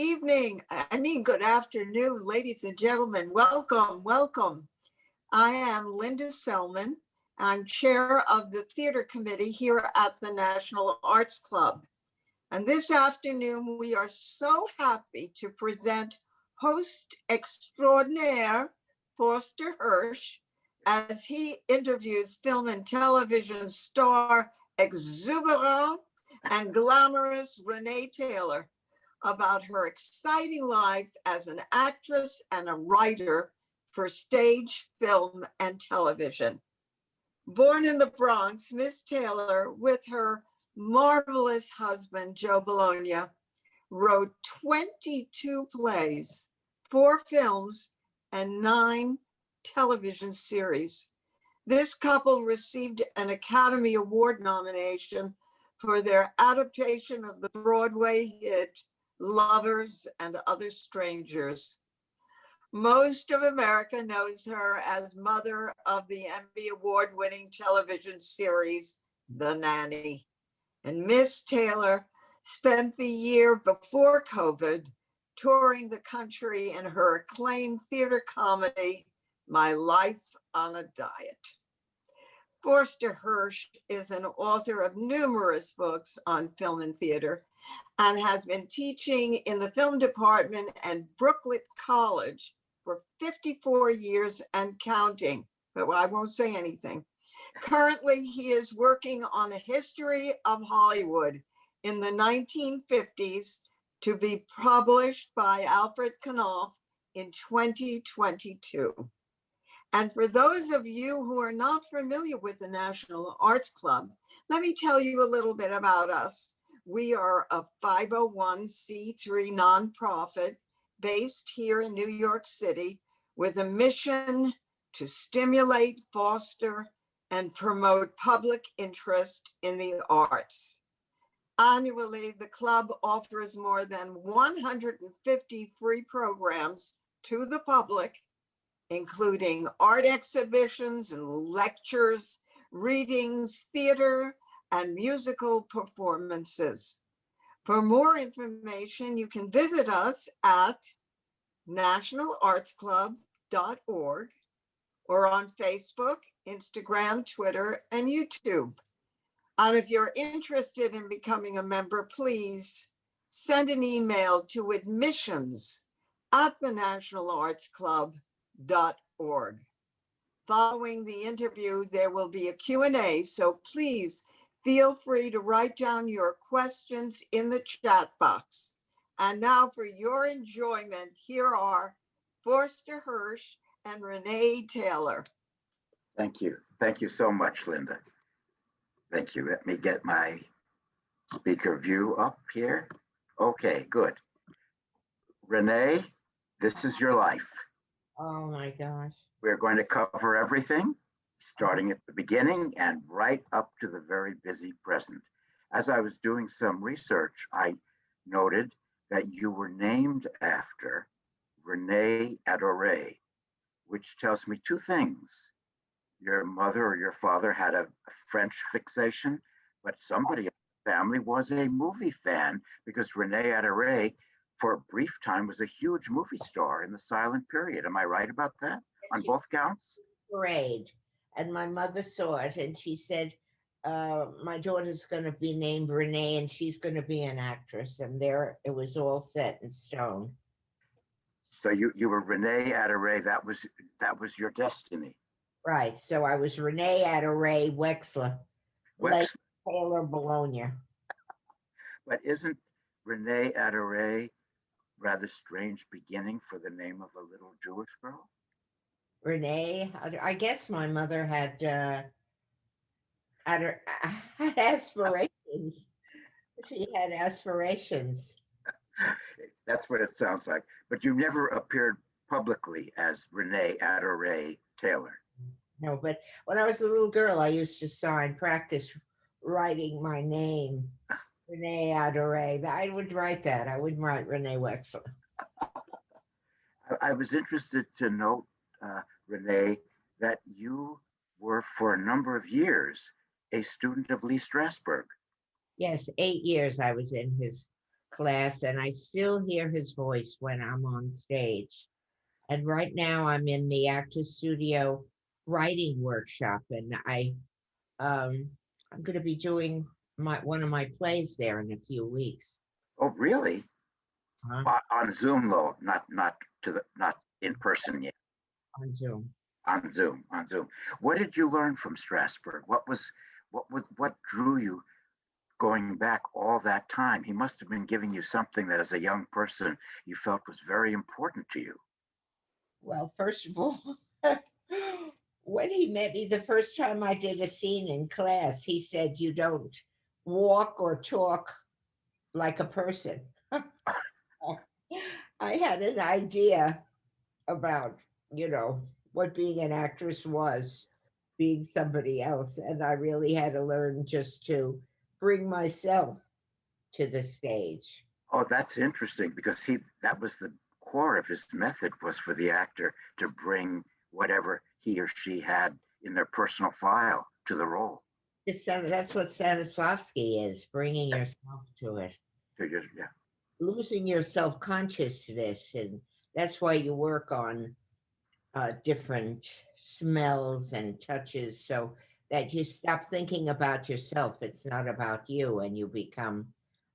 evening. I mean, good afternoon, ladies and gentlemen. Welcome, welcome. I am Linda Selman. I'm chair of the theater committee here at the National Arts Club. And this afternoon, we are so happy to present host extraordinaire Foster Hirsch as he interviews film and television star exuberant and glamorous Rene Taylor about her exciting life as an actress and a writer for stage, film, and television. Born in the Bronx, Miss Taylor, with her marvelous husband, Joe Bologna, wrote 22 plays, 4 films, and 9 television series. This couple received an Academy Award nomination for their adaptation of the Broadway hit Lovers and Other Strangers. Most of America knows her as mother of the Emmy Award-winning television series, The Nanny. And Miss Taylor spent the year before COVID touring the country in her acclaimed theater comedy, My Life on a Diet. Foster Hirsch is an author of numerous books on film and theater and has been teaching in the film department at Brooklyn College for 54 years and counting, but I won't say anything. Currently, he is working on a history of Hollywood in the 1950s to be published by Alfred Knopf in 2022. And for those of you who are not familiar with the National Arts Club, let me tell you a little bit about us. We are a 501c3 nonprofit based here in New York City with a mission to stimulate, foster, and promote public interest in the arts. Annually, the club offers more than 150 free programs to the public, including art exhibitions and lectures, readings, theater, and musical performances. For more information, you can visit us at nationalartsclub.org or on Facebook, Instagram, Twitter, and YouTube. And if you're interested in becoming a member, please send an email to admissions@thenationalartsclub.org. Following the interview, there will be a Q&A, so please feel free to write down your questions in the chat box. And now for your enjoyment, here are Foster Hirsch and Rene Taylor. Thank you. Thank you so much, Linda. Thank you. Let me get my speaker view up here. Okay, good. Rene, this is your life. Oh my gosh. We're going to cover everything, starting at the beginning and right up to the very busy present. As I was doing some research, I noted that you were named after Rene Adoret, which tells me 2 things. Your mother or your father had a French fixation, but somebody in the family was a movie fan, because Rene Adoret, for a brief time, was a huge movie star in the silent period. Am I right about that on both counts? Parade, and my mother saw it, and she said, my daughter's going to be named Rene, and she's going to be an actress. And there, it was all set in stone. So you were Rene Adoret. That was your destiny. Right. So I was Rene Adoret Wexler, like Taylor Bologna. But isn't Rene Adoret rather strange beginning for the name of a little Jewish girl? Rene, I guess my mother had aspirations. She had aspirations. That's what it sounds like. But you never appeared publicly as Rene Adoret Taylor. No, but when I was a little girl, I used to practice writing my name, Rene Adoret. I would write that. I wouldn't write Rene Wexler. I was interested to note, Rene, that you were for a number of years a student of Lee Strasberg. Yes, 8 years I was in his class, and I still hear his voice when I'm on stage. And right now I'm in the Actors Studio writing workshop, and I'm going to be doing one of my plays there in a few weeks. Oh, really? Uh-huh. On Zoom though, not in person yet. On Zoom. On Zoom, on Zoom. What did you learn from Strasberg? What drew you going back all that time? He must have been giving you something that as a young person you felt was very important to you. Well, first of all, when he met me the first time I did a scene in class, he said, "You don't walk or talk like a person." I had an idea about, what being an actress was, being somebody else. And I really had to learn just to bring myself to the stage. Oh, that's interesting because that was the core of his method, was for the actor to bring whatever he or she had in their personal file to the role. That's what Stanislavski is, bringing yourself to it. So just, yeah. Losing your self-consciousness. And that's why you work on different smells and touches so that you stop thinking about yourself. It's not about you, and you become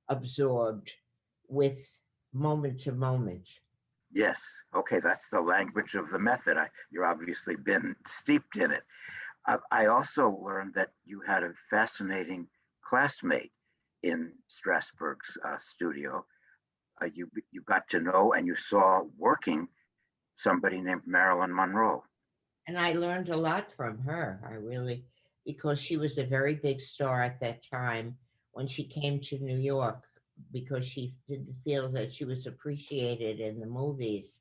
absorbed with moment to moment. Yes. Okay, that's the language of the method. You're obviously been steeped in it. I also learned that you had a fascinating classmate in Strasberg's studio. You got to know and you saw working somebody named Marilyn Monroe. And I learned a lot from her. I really, because she was a very big star at that time when she came to New York, because she didn't feel that she was appreciated in the movies.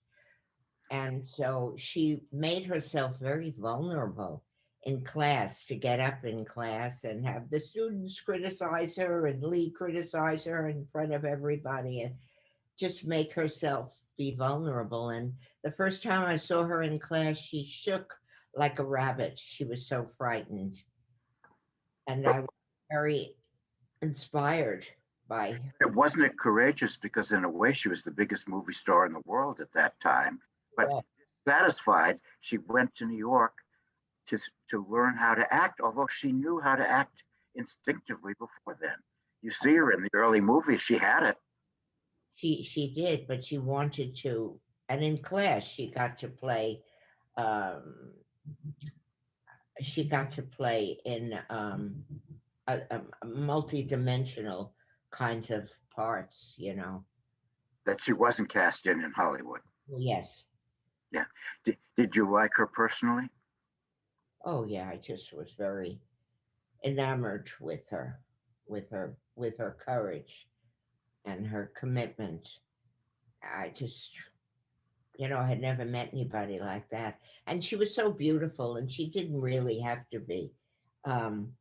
And so she made herself very vulnerable in class, to get up in class and have the students criticize her and Lee criticize her in front of everybody, and just make herself be vulnerable. And the first time I saw her in class, she shook like a rabbit. She was so frightened. And I was very inspired by her. It wasn't it courageous because in a way she was the biggest movie star in the world at that time. But Yeah. satisfied, she went to New York to learn how to act, although she knew how to act instinctively before then. You see her in the early movies, she had it. She did, but she wanted to. And in class, um, she got to play in a multi-dimensional kinds of parts, That she wasn't cast in Hollywood. Yes. Yeah. Did you like her personally? Oh yeah, I just was very enamored with her, with her courage and her commitment. I just, I had never met anybody like that. And she was so beautiful, and she didn't really have to be. Um,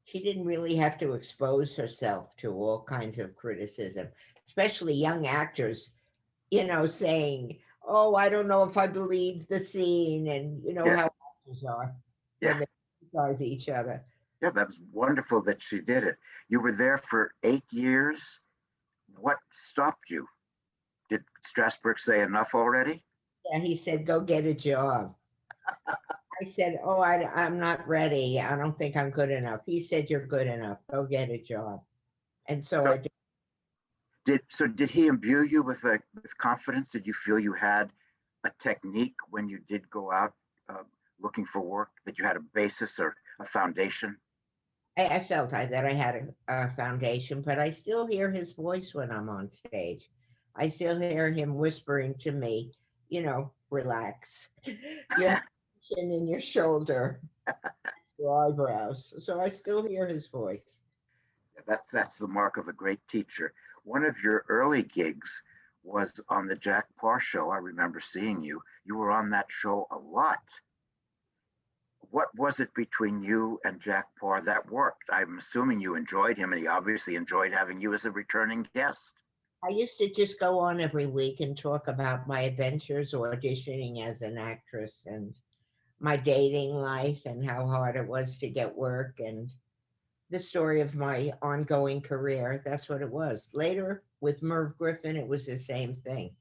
she didn't really have to expose herself to all kinds of criticism, especially young actors, saying, "Oh, I don't know if I believe the scene," and Yeah. how actors are Yeah. when they criticize each other. Yeah, that was wonderful that she did it. You were there for 8 years. What stopped you? Did Strasberg say enough already? Yeah, he said, "Go get a job." I said, "Oh, I'm not ready. I don't think I'm good enough." He said, "You're good enough. Go get a job." And so I did. Did he imbue you with confidence? Did you feel you had a technique when you did go out looking for work, that you had a basis or a foundation? I felt that I had a foundation, but I still hear his voice when I'm on stage. I still hear him whispering to me, "Relax. You have tension in your shoulder, your eyebrows." So I still hear his voice. That's the mark of a great teacher. One of your early gigs was on the Jack Parr show. I remember seeing you. You were on that show a lot. What was it between you and Jack Parr that worked? I'm assuming you enjoyed him, and he obviously enjoyed having you as a returning guest. I used to just go on every week and talk about my adventures auditioning as an actress, and my dating life, and how hard it was to get work. And the story of my ongoing career. That's what it was. Later with Merv Griffin, it was the same thing.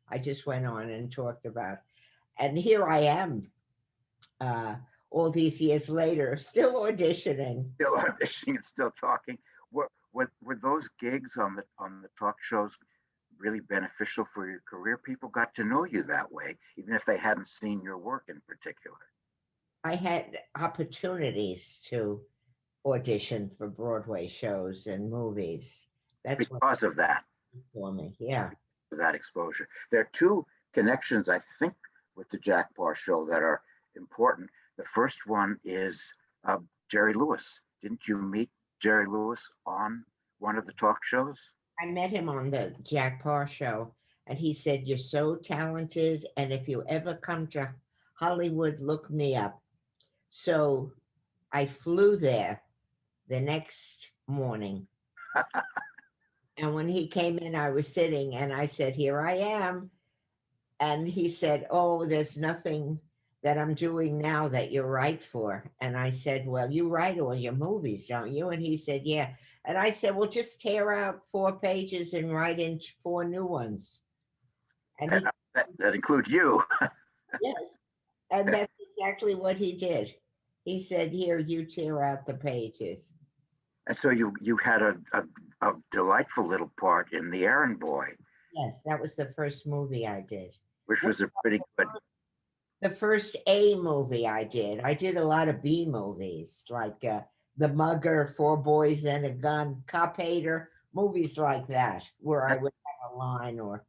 I just went on and talked about, and here I am, uh, all these years later, still auditioning. Still auditioning and still talking. Were those gigs on the talk shows really beneficial for your career? People got to know you that way, even if they hadn't seen your work in particular. I had opportunities to audition for Broadway shows and movies. That's what Because of that, for me. Yeah. for that exposure. There are two connections, I think, with the Jack Paar show that are important. The first one is Jerry Lewis. Didn't you meet Jerry Lewis on one of the talk shows? I met him on the Jack Paar show, and he said, "You're so talented, and if you ever come to Hollywood, look me up." So I flew there the next morning. And when he came in, I was sitting and I said, "Here I am." And he said, "Oh, there's nothing that I'm doing now that you're right for." And I said, "Well, you write all your movies, don't you?" And he said, "Yeah." And I said, "Well, just tear out 4 pages and write in 4 new ones." And he, That includes you. yes. And that's exactly what he did. He said, "Here, you tear out the pages." And so you had a delightful little part in The Errand Boy, Yes, that was the first movie I did. which was a pretty good. The first A movie I did. I did a lot of B movies, like The Mugger, 4 Boys and a Gun, Cop Hater, movies like that, where I would have a line or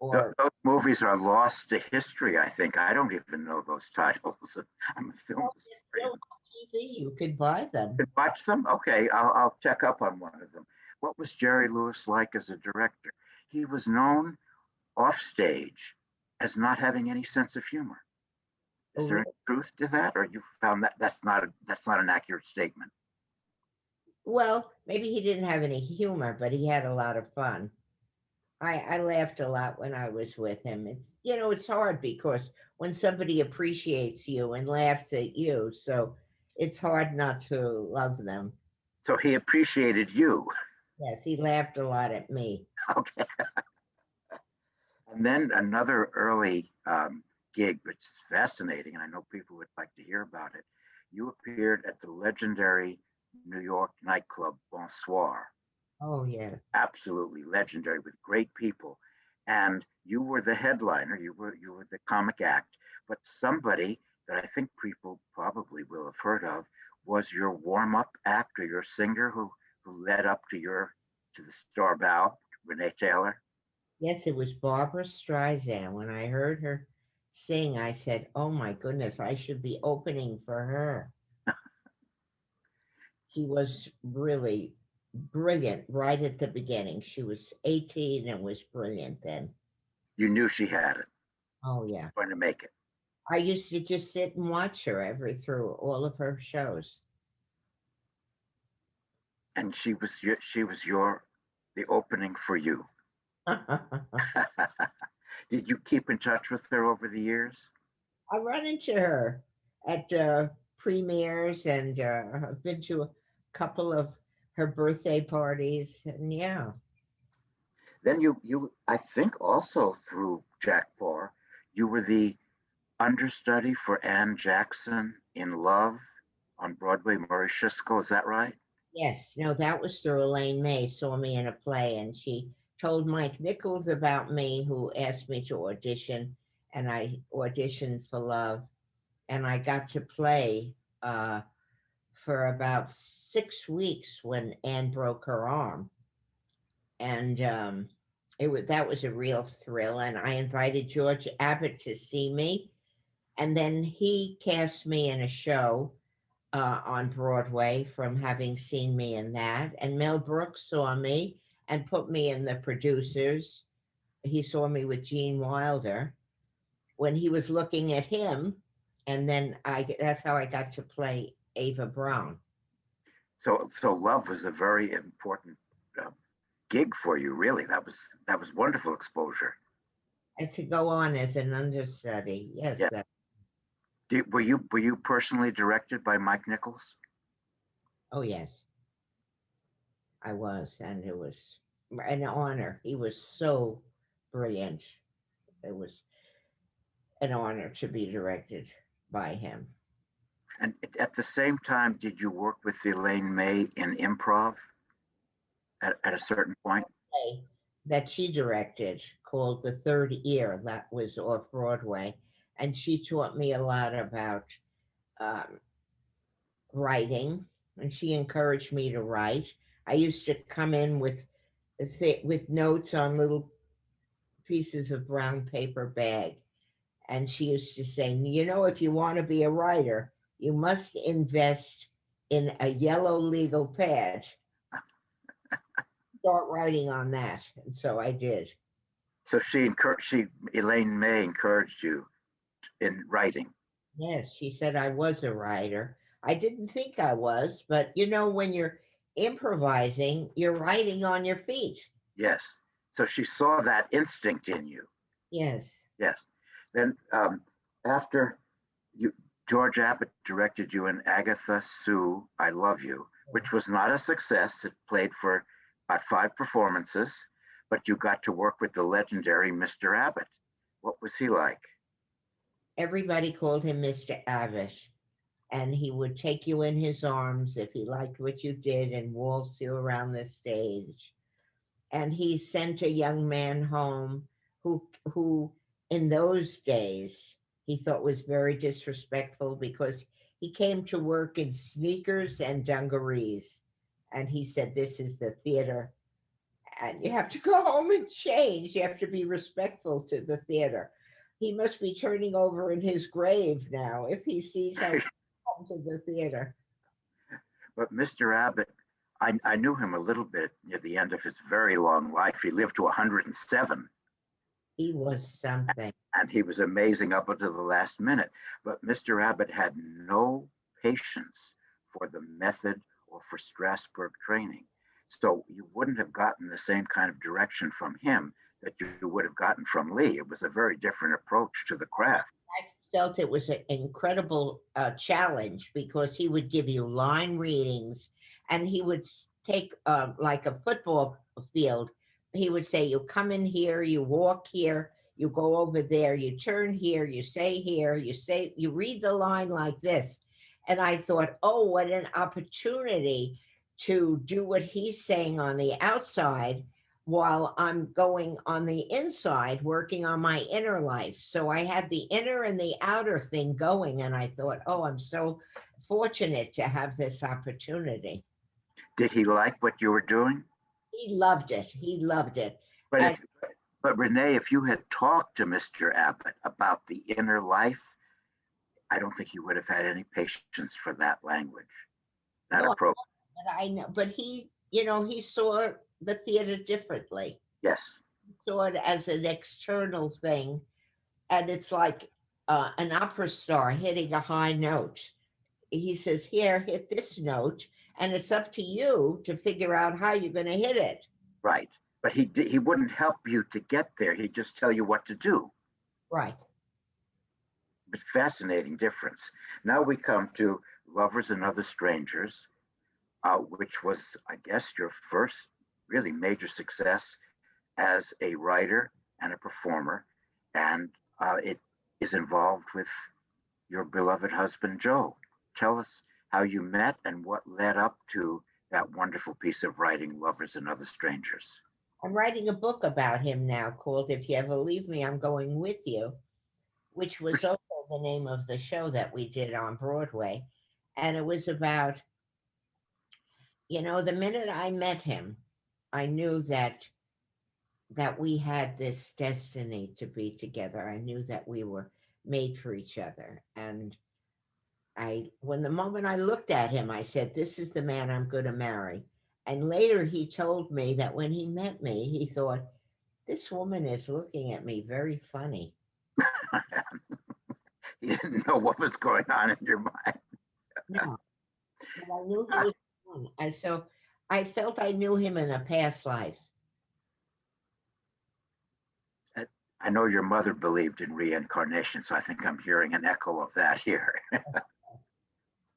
Those movies are lost to history, I think. I don't even know those titles. I'm a film still historian. on TV. You could buy them. Could watch them? Okay, I'll check up on one of them. What was Jerry Lewis like as a director? He was known off stage as not having any sense of humor. Is there any truth to that, or you found that that's not an accurate statement? Well, maybe he didn't have any humor, but he had a lot of fun. I laughed a lot when I was with him. It's hard because when somebody appreciates you and laughs at you, so it's hard not to love them. So he appreciated you. Yes, he laughed a lot at me. Okay. And then another early gig, which is fascinating, and I know people would like to hear about it. You appeared at the legendary New York nightclub Bonsoir. Oh, yeah. Absolutely legendary with great people. And you were the headliner, you were the comic act, but somebody that I think people probably will have heard of was your warm-up act or your singer who led up to the star bow, Rene Taylor. Yes, it was Barbara Streisand. When I heard her sing, I said, "Oh my goodness, I should be opening for her." She was really brilliant right at the beginning. She was 18 and was brilliant then. You knew she had it. Oh, yeah. Going to make it. I used to just sit and watch her through all of her shows. And she was the opening for you. Did you keep in touch with her over the years? I run into her at premieres, and I've been to a couple of her birthday parties, and yeah. Then you I think also through Jack Paar, you were the understudy for Anne Jackson in Love on Broadway, Murray Shiskel, is that right? Yes, no, that was through Elaine May saw me in a play, and she told Mike Nichols about me, who asked me to audition, and I auditioned for Love, and I got to play for about 6 weeks when Anne broke her arm, and that was a real thrill. And I invited George Abbott to see me, and then he cast me in a show on Broadway from having seen me in that. And Mel Brooks saw me and put me in the producers. He saw me with Gene Wilder when he was looking at him, and then that's how I got to play Ava Brown. So Love was a very important gig for you, really. That was wonderful exposure. And to go on as an understudy, yes. Yeah. Were you personally directed by Mike Nichols? Oh, yes. I was, and it was an honor. He was so brilliant. It was an honor to be directed by him. And at the same time, did you work with Elaine May in improv at a certain point? Play that she directed called The Third Ear, that was off Broadway. And she taught me a lot about um, writing, and she encouraged me to write. I used to come in with notes on little pieces of brown paper bag, and she used to say, if you want to be a writer, you must invest in a yellow legal pad. Start writing on that, and so I did. So Elaine May encouraged you in writing. Yes, she said I was a writer. I didn't think I was, but when you're improvising, you're writing on your feet. Yes. So she saw that instinct in you. Yes. Yes. Then after you, George Abbott directed you in Agatha Sue, I Love You, which was not a success. It played for about 5 performances, but you got to work with the legendary Mr. Abbott. What was he like? Everybody called him Mr. Abbott, and he would take you in his arms if he liked what you did and waltz you around the stage. And he sent a young man home who in those days he thought was very disrespectful, because he came to work in sneakers and dungarees, and he said, this is the theater and you have to go home and change. You have to be respectful to the theater. He must be turning over in his grave now if he sees how we come to the theater. But Mr. Abbott, I knew him a little bit near the end of his very long life. He lived to 107. He was something. And he was amazing up until the last minute. But Mr. Abbott had no patience for the method or for Strasberg training. So you wouldn't have gotten the same kind of direction from him that you would have gotten from Lee. It was a very different approach to the craft. I felt it was an incredible challenge, because he would give you line readings, and he would take like a football field. He would say, you come in here, you walk here, you go over there, you turn here, you say here, you read the line like this. And I thought, oh, what an opportunity to do what he's saying on the outside while I'm going on the inside, working on my inner life. So I had the inner and the outer thing going. And I thought, oh, I'm so fortunate to have this opportunity. Did he like what you were doing? He loved it. He loved it. But Rene, if you had talked to Mr. Abbott about the inner life, I don't think he would have had any patience for that language, that approach. But I know, but he saw the theater differently. Yes. He saw it as an external thing, and it's like an opera star hitting a high note. He says, here, hit this note, and it's up to you to figure out how you're going to hit it. Right. But he wouldn't help you to get there. He'd just tell you what to do. Right. But fascinating difference. Now we come to Lovers and Other Strangers, which was, I guess, your first really major success as a writer and a performer. And it is involved with your beloved husband, Joe. Tell us how you met and what led up to that wonderful piece of writing, Lovers and Other Strangers. I'm writing a book about him now called If You Ever Leave Me, I'm Going With You, which was also the name of the show that we did on Broadway. And it was about, the minute I met him, I knew that we had this destiny to be together. I knew that we were made for each other. And when the moment I looked at him, I said, this is the man I'm going to marry. And later he told me that when he met me, he thought, this woman is looking at me very funny. You didn't know what was going on in your mind. No, but I knew he was fun. So I felt I knew him in a past life. I know your mother believed in reincarnation, so I think I'm hearing an echo of that here.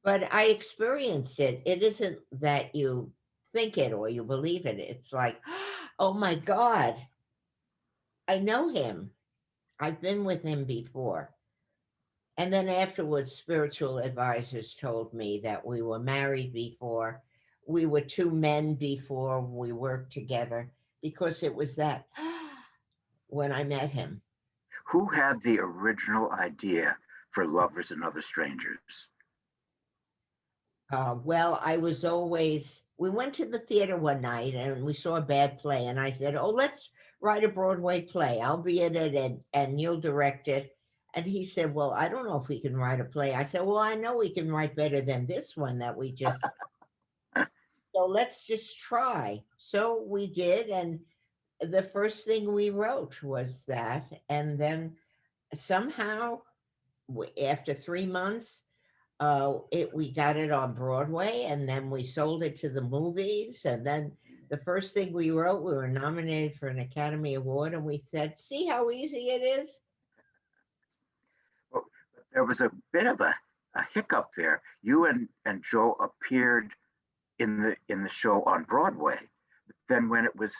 But I experienced it. It isn't that you think it or you believe it. It's like, oh my God, I know him. I've been with him before. And then afterwards, spiritual advisors told me that we were married before. We were two men before we worked together because it was that when I met him. Who had the original idea for Lovers and Other Strangers? Well, I was always, we went to the theater one night and we saw a bad play. And I said, oh, let's write a Broadway play. I'll be in it and you'll direct it. And he said, well, I don't know if we can write a play. I said, well, I know we can write better than this one that we just, so let's just try. So we did. And the first thing we wrote was that. And then somehow, after 3 months, we got it on Broadway, and then we sold it to the movies. And then the first thing we wrote, we were nominated for an Academy Award, and we said, "See how easy it is." Well, there was a bit of a hiccup there. You and Joe appeared in the show on Broadway. Then when it was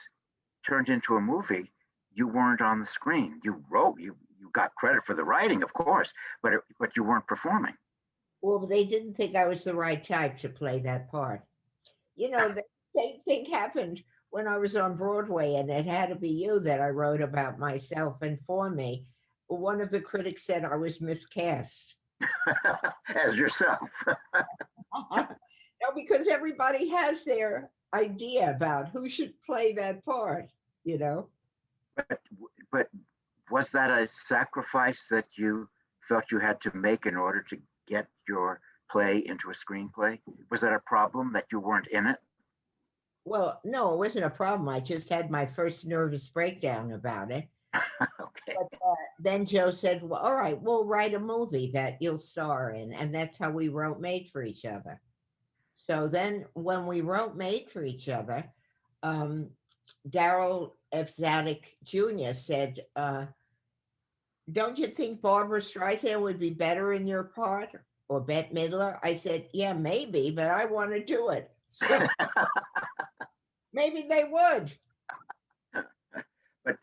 turned into a movie, you weren't on the screen. You wrote, you got credit for the writing, of course, but you weren't performing. Well, they didn't think I was the right type to play that part. You know, the same thing happened when I was on Broadway, and it had to be you that I wrote about myself and for me. One of the critics said I was miscast. As yourself. No, because everybody has their idea about who should play that part, you know. But was that a sacrifice that you felt you had to make in order to get your play into a screenplay? Was that a problem that you weren't in it? Well, no, it wasn't a problem. I just had my first nervous breakdown about it. Okay. But then Joe said, well, all right, we'll write a movie that you'll star in. And that's how we wrote Made for Each Other. So then when we wrote Made for Each Other, Daryl F. Zanuck Jr. said, don't you think Barbara Streisand would be better in your part, or Bette Midler? I said, yeah, maybe, but I want to do it. So maybe they would. But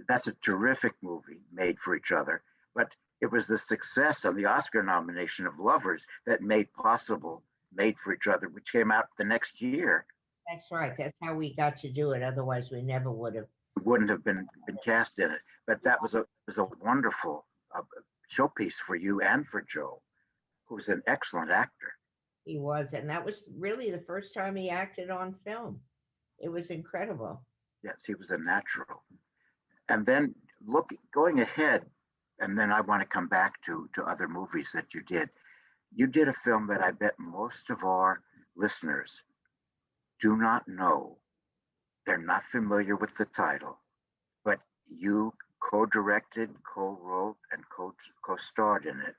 that's a terrific movie, Made for Each Other. But it was the success of the Oscar nomination of Lovers that made possible Made for Each Other, which came out the next year. That's right. That's how we got to do it. Otherwise, we never would have. Wouldn't have been cast in it. But that was a wonderful showpiece for you and for Joe, who's an excellent actor. He was, and that was really the first time he acted on film. It was incredible. Yes, he was a natural. And then going ahead, and then I want to come back to other movies that you did. You did a film that I bet most of our listeners do not know. They're not familiar with the title, but you co-directed, co-wrote, and co-starred in it.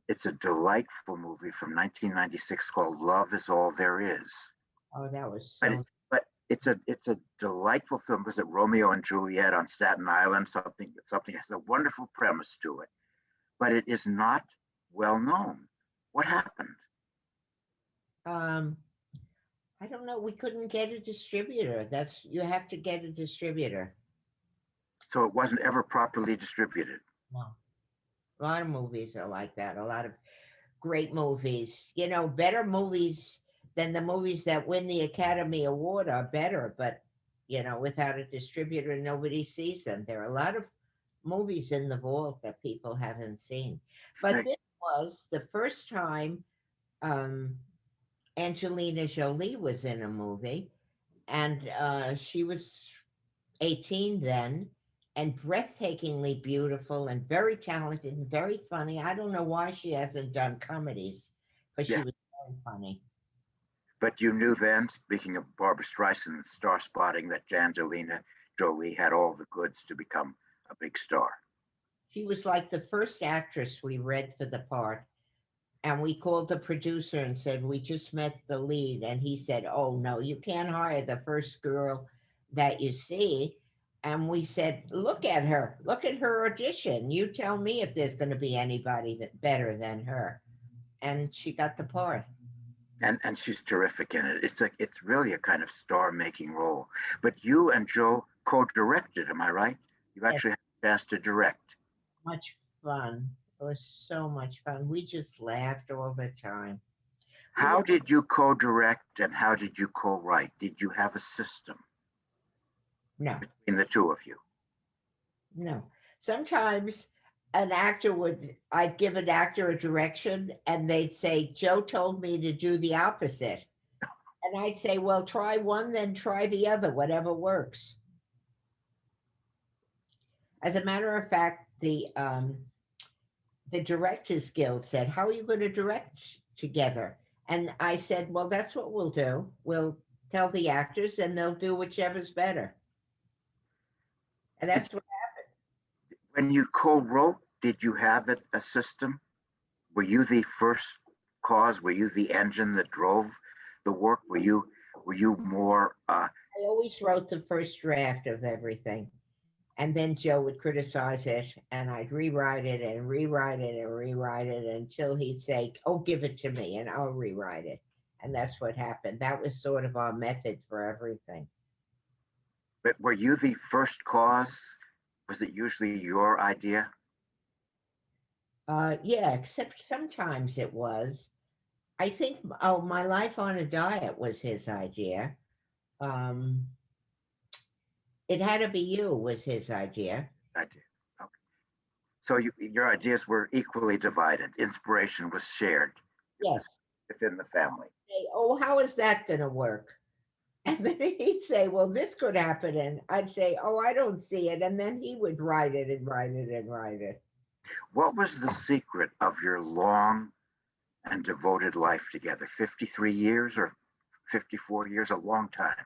It's a delightful movie from 1996 called Love Is All There Is. Oh, that was so. But it's a delightful film. Was it Romeo and Juliet on Staten Island? Something has a wonderful premise to it, but it is not well known. What happened? I don't know. We couldn't get a distributor. You have to get a distributor. So it wasn't ever properly distributed. No. A lot of movies are like that. A lot of great movies, you know, better movies than the movies that win the Academy Award are better, but you know, without a distributor, nobody sees them. There are a lot of movies in the vault that people haven't seen. But this was the first time Angelina Jolie was in a movie, and she was 18 then, and breathtakingly beautiful and very talented and very funny. I don't know why she hasn't done comedies, but she was very funny. But you knew then, speaking of Barbara Streisand star spotting, that Angelina Jolie had all the goods to become a big star. She was like the first actress we read for the part. And we called the producer and said, we just met the lead. And he said, oh, no, you can't hire the first girl that you see. And we said, look at her audition. You tell me if there's going to be anybody that better than her. And she got the part. And she's terrific in it. It's really a kind of star-making role. But you and Joe co-directed, am I right? You Yes, actually had a chance to direct. much fun. It was so much fun. We just laughed all the time. We How did you co-direct and how did you co-write? Did you have a system no, between the two of you? no. Sometimes I'd give an actor a direction and they'd say, Joe told me to do the opposite. And I'd say, well, try one, then try the other, whatever works. As a matter of fact, the Directors Guild said, how are you going to direct together? And I said, well, that's what we'll do. We'll tell the actors and they'll do whichever's better. And Did, that's what, when you co-wrote, did you have a system? Were you the first cause? Were you the engine that drove the work? Were you more I always wrote the first draft of everything. And then Joe would criticize it and I'd rewrite it and rewrite it and rewrite it until he'd say, oh, give it to me and I'll rewrite it. And that's what happened. That was sort of our method for everything. but were you the first cause? Was it usually your idea? Yeah, except sometimes it was. I think, oh, My Life on a Diet was his idea. Um, It Had to Be You was his idea. Idea. Okay. So your ideas were equally divided. Inspiration was shared Yes. within the family. Say, oh, how is that going to work? And then he'd say, well, this could happen. And I'd say, oh, I don't see it. And then he would write it and write it and write it. What was the secret of your long and devoted life together? 53 years or 54 years? A long time.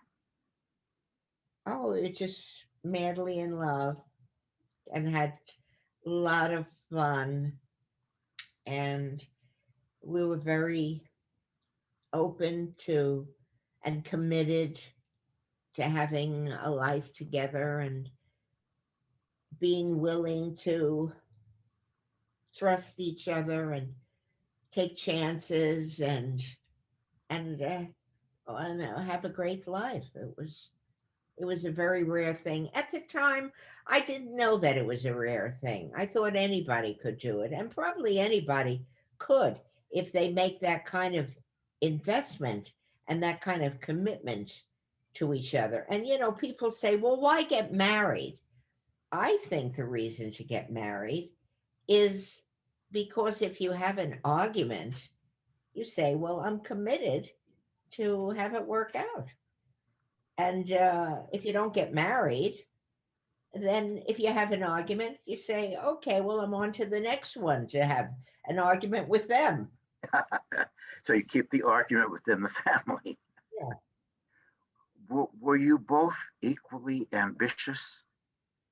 Oh, it just madly in love and had a lot of fun. And we were very open to and committed to having a life together and being willing to trust each other and take chances and have a great life. It was a very rare thing. At the time, I didn't know that it was a rare thing. I thought anybody could do it, and probably anybody could if they make that kind of investment and that kind of commitment to each other. And people say, well, why get married? I think the reason to get married is because if you have an argument, you say, well, I'm committed to have it work out. And if you don't get married, then if you have an argument, you say, okay, well, I'm on to the next one to have an argument with them. So you keep the argument within the family. Yeah. Were you both equally ambitious,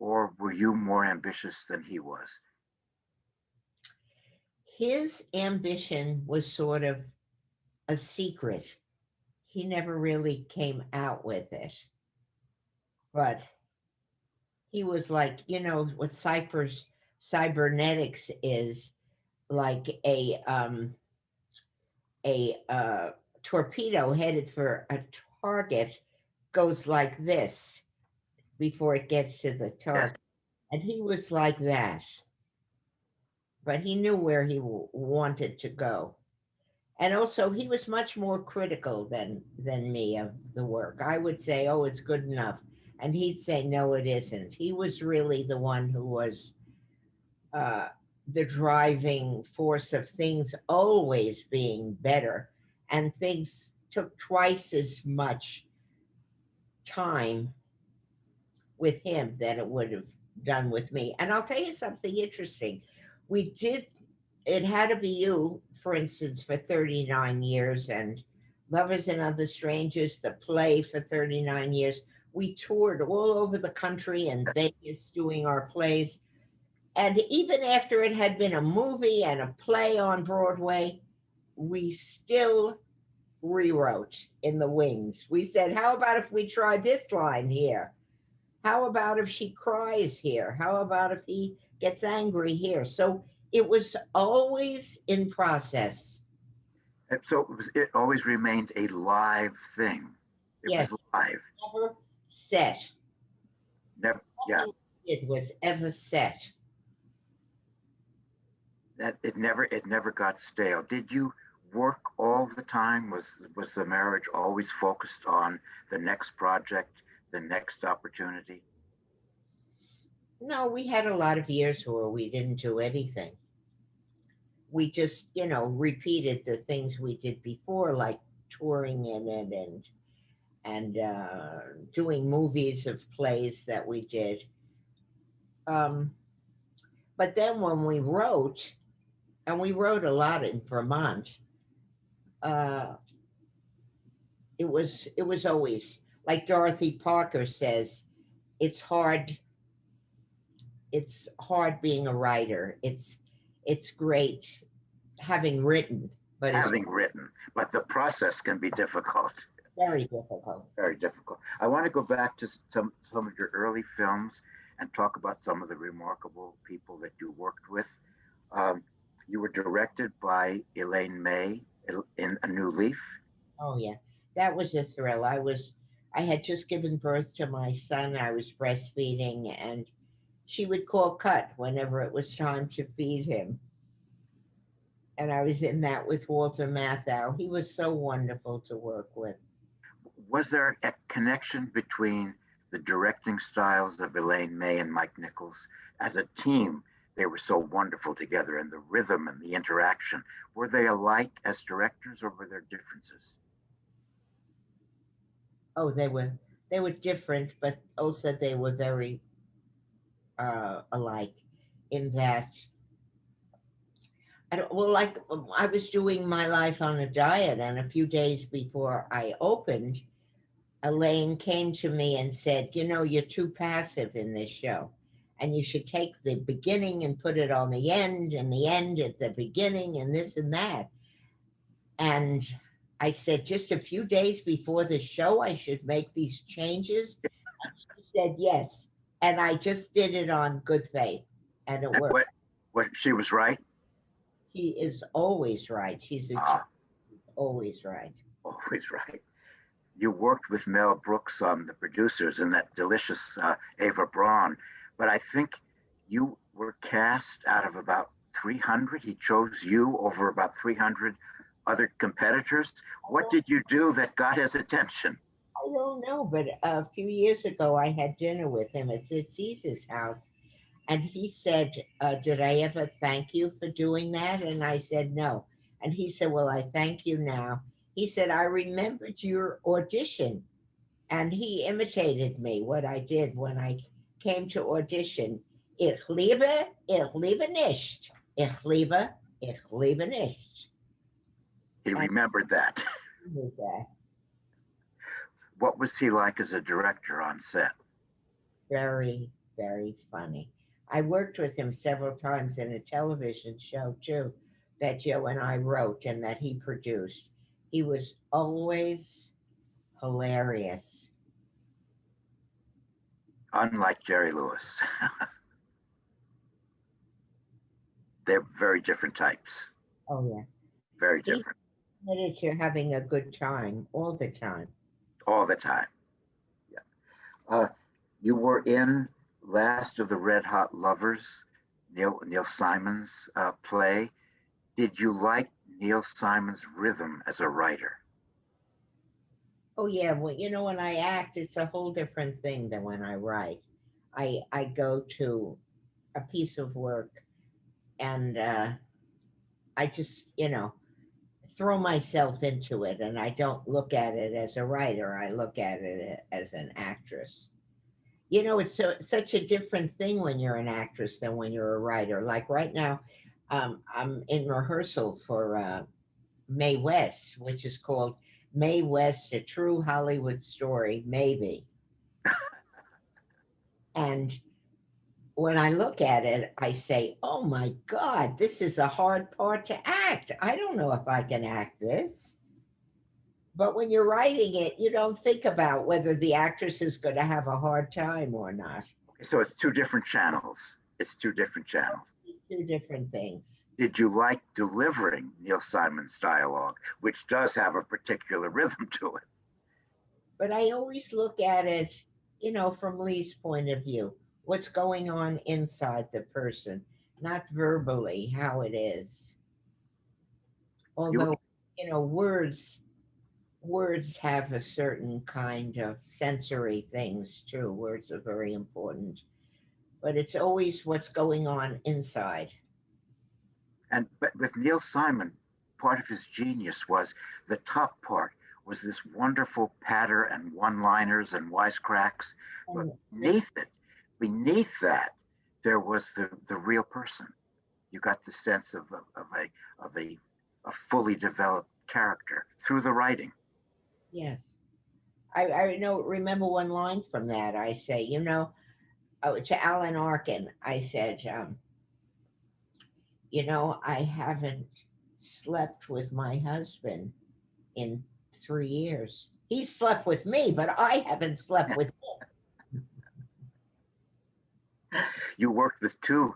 or were you more ambitious than he was? His ambition was sort of a secret. He never really came out with it. But he was like, what cybernetics is like a torpedo headed for a target goes like this before it gets to the target. Yes. And he was like that, but he knew where he wanted to go. And also, he was much more critical than me of the work. I would say, oh, it's good enough. And he'd say, no, it isn't. He was really the one who was uh, the driving force of things always being better. And things took twice as much time with him than it would have done with me. And I'll tell you something interesting. We did It Had to Be You, for instance, for 39 years, and Lovers and Other Strangers, the play, for 39 years. We toured all over the country and Vegas doing our plays. And even after it had been a movie and a play on Broadway, we still rewrote in the wings. We said, how about if we try this line here? How about if she cries here? How about if he gets angry here? So it was always in process. And so it always remained a live thing. It Yes, was live. never set. Never, yeah, Nothing it was ever set. that it never got stale. Did you work all the time? Was the marriage always focused on the next project, the next opportunity? No, we had a lot of years where we didn't do anything. We just, repeated the things we did before, like touring in it and doing movies of plays that we did. Um, but then when we wrote, and we wrote a lot in Vermont, uh, it was always like Dorothy Parker says, it's hard. It's hard being a writer. It's great having written, but it's Having written, but the process can be difficult. very difficult. Very difficult. I want to go back to some of your early films and talk about some of the remarkable people that you worked with. Um, you were directed by Elaine May in A New Leaf. Oh yeah, that was a thrill. I had just given birth to my son. I was breastfeeding, and she would call cut whenever it was time to feed him. And I was in that with Walter Matthau. He was so wonderful to work with. Was there a connection between the directing styles of Elaine May and Mike Nichols? As a team, they were so wonderful together, and the rhythm and the interaction. Were they alike as directors, or were there differences? Oh, they were different, but also they were very alike in that. Well, like I was doing my life on a diet, and a few days before I opened, Elaine came to me and said, you're too passive in this show. And you should take the beginning and put it on the end, and the end at the beginning, and this and that. And I said, just a few days before the show, I should make these changes. And she said, yes. And I just did it on good faith, and it And worked. what she was right? She is always right. She's Ah, always right. always right. You worked with Mel Brooks on The Producers and that delicious Ava Braun, but I think you were cast out of about 300. He chose you over about 300 other competitors. What did you do that got his attention? I don't know, but a few years ago, I had dinner with him at Ziz's house, and he said, did I ever thank you for doing that? And I said, no. And he said, well, I thank you now. He said, I remembered your audition. And he imitated me, what I did when I came to audition. Ich liebe nicht. Ich liebe nicht. He And remembered that. he did that. What was he like as a director on set? Very, very funny. I worked with him several times in a television show too that Joe and I wrote and that he produced. He was always hilarious. Unlike Jerry Lewis, they're very different types. Oh yeah. Very He different admitted to having a good time all the time. all the time. Yeah. You were in Last of the Red Hot Lovers, Neil Simon's play. Did you like Neil Simon's rhythm as a writer? Oh yeah, well, when I act, it's a whole different thing than when I write. I go to a piece of work and I just, throw myself into it, and I don't look at it as a writer. I look at it as an actress. It's such a different thing when you're an actress than when you're a writer. Like right now, I'm in rehearsal for Mae West, which is called Mae West: A True Hollywood Story, maybe. And when I look at it, I say, oh my God, this is a hard part to act. I don't know if I can act this. But when you're writing it, you don't think about whether the actress is going to have a hard time or not. So it's two different channels. It's two different channels. two different things. Did you like delivering Neil Simon's dialogue, which does have a particular rhythm to it? But I always look at it, from Lee's point of view, what's going on inside the person, not verbally how it is. You, Although, words have a certain kind of sensory things too. Words are very important, but it's always what's going on inside. but with Neil Simon, part of his genius was the top part was this wonderful patter and one-liners and wisecracks, but And beneath that, there was the real person. You got the sense of a fully developed character through the writing. yeah, remember one line from that. I say, to Alan Arkin, I said, I haven't slept with my husband in 3 years. He slept with me, but I haven't slept with You worked with two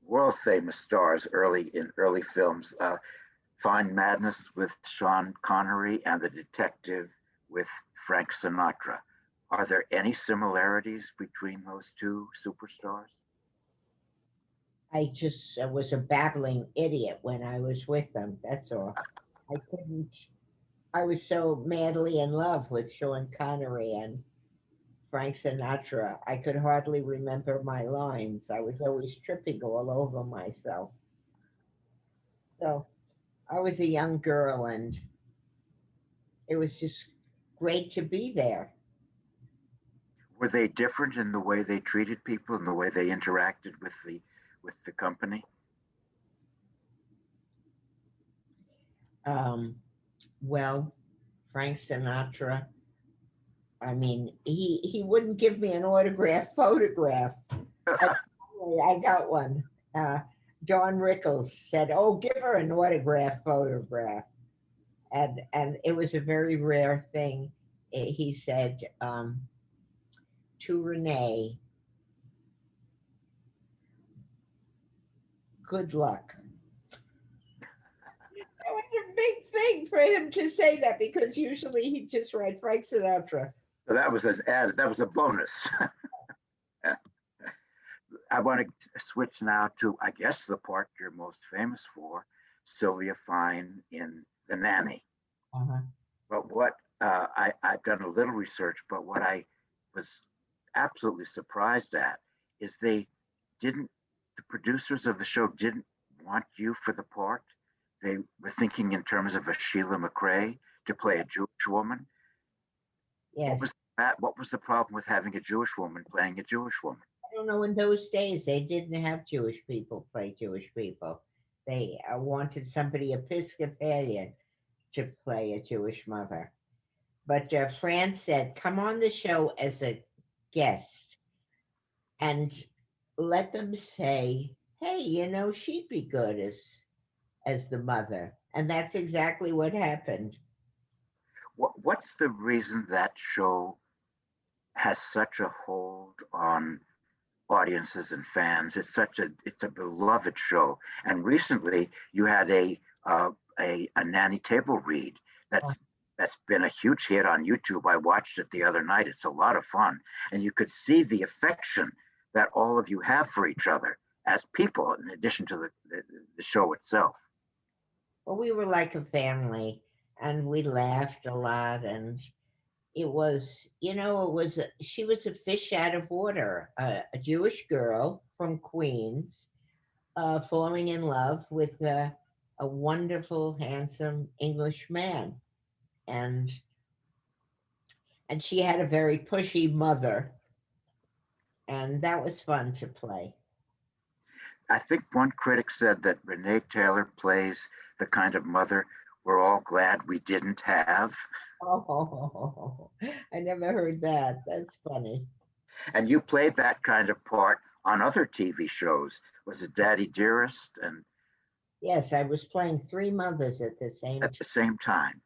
world famous stars in early films, Fine Madness with Sean Connery and The Detective with Frank Sinatra. Are there any similarities between those two superstars? I just was a babbling idiot when I was with them. That's all. I couldn't. I was so madly in love with Sean Connery and Frank Sinatra. I could hardly remember my lines. I was always tripping all over myself. So I was a young girl, and it was just great to be there. Were they different in the way they treated people and the way they interacted with the company? Um, well, Frank Sinatra. I mean, he wouldn't give me an autograph photograph. I got one. Dawn Rickles said, "Oh, give her an autograph photograph," and it was a very rare thing. He said to Rene, "Good luck." That was a big thing for him to say that because usually he'd just write Frank Sinatra. So that was an added, that was a bonus. I want to switch now to, I guess, the part you're most famous for, Sylvia Fine in The Nanny. Uh-huh. But I've done a little research, but what I was absolutely surprised at is the producers of the show didn't want you for the part. They were thinking in terms of a Sheila McRae to play a Jewish woman. Yes. What was the problem with having a Jewish woman playing a Jewish woman? I don't know. In those days, they didn't have Jewish people play Jewish people. They wanted somebody Episcopalian to play a Jewish mother. But Fran said, "Come on the show as a guest and let them say, hey, she'd be good as the mother." And that's exactly what happened. What's the reason that show has such a hold on audiences and fans? It's a beloved show. And recently, you had a Nanny table read that's been a huge hit on YouTube. I watched it the other night. It's a lot of fun, and you could see the affection that all of you have for each other as people, in addition to the show itself. Well, we were like a family, and we laughed a lot, and she was a fish out of water, a Jewish girl from Queens, falling in love with a wonderful, handsome English man, and she had a very pushy mother, and that was fun to play. I think one critic said that Rene Taylor plays the kind of mother we're all glad we didn't have. Oh, I never heard that. That's funny. And you played that kind of part on other TV shows. Was it Daddy Dearest? And yes, I was playing three mothers at the same time.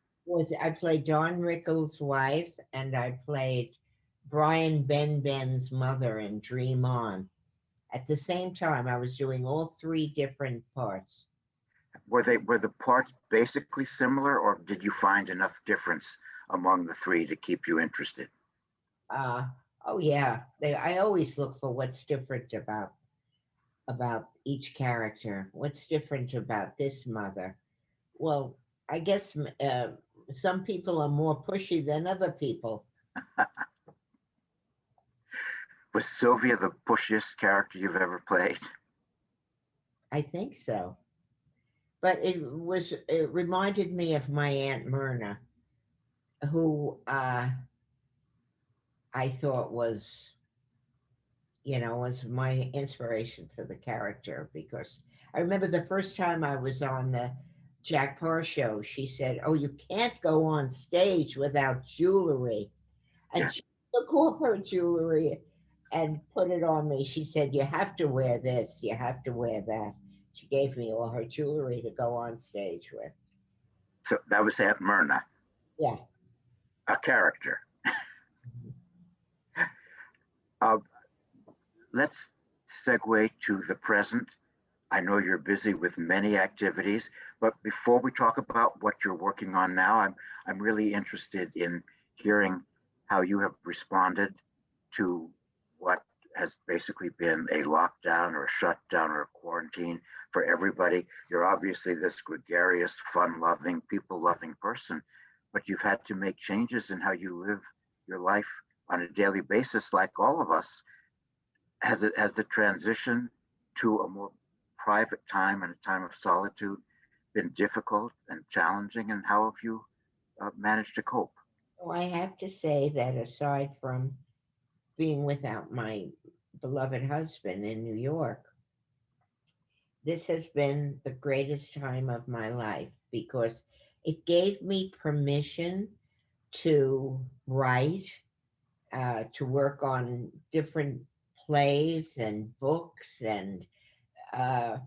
I played Dawn Rickles' wife, and I played Brian Ben's mother in Dream On. At the same time, I was doing all three different parts. Were the parts basically similar, or did you find enough difference among the three to keep you interested? Uh, oh yeah, I always look for what's different about each character. What's different about this mother? Well, I guess some people are more pushy than other people. Was Sylvia the pushiest character you've ever played? I think so. But it reminded me of my Aunt Myrna, who I thought was, was my inspiration for the character, because I remember the first time I was on the Jack Parr show, she said, "Oh, you can't go on stage without jewelry." And Yeah. she took off her jewelry and put it on me. She said, "You have to wear this, you have to wear that." She gave me all her jewelry to go on stage with. So that was Aunt Myrna, Yeah. a character. Uh, let's segue to the present. I know you're busy with many activities, but before we talk about what you're working on now, I'm really interested in hearing how you have responded to what has basically been a lockdown or a shutdown or a quarantine for everybody. You're obviously this gregarious, fun-loving, people-loving person, but you've had to make changes in how you live your life on a daily basis, like all of us. Has the transition to a more private time and a time of solitude been difficult and challenging, and how have you managed to cope? Oh, I have to say that aside from being without my beloved husband in New York, this has been the greatest time of my life, because it gave me permission to write, to work on different plays and books, and uh,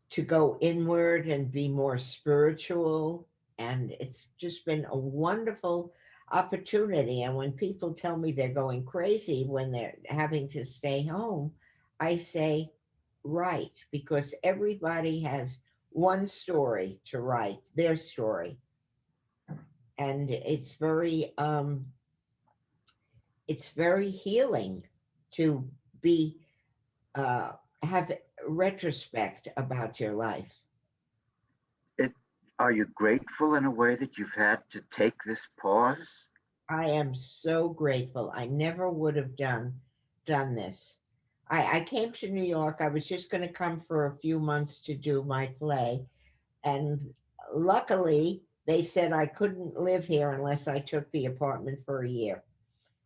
to go inward and be more spiritual. And it's just been a wonderful opportunity. And when people tell me they're going crazy when they're having to stay home, I say, right, because everybody has one story to write, their story. And it's very healing to be have retrospect about your life. It, are you grateful in a way that you've had to take this pause? I am so grateful. I never would have done this. I came to New York. I was just going to come for a few months to do my play, and luckily they said I couldn't live here unless I took the apartment for a year.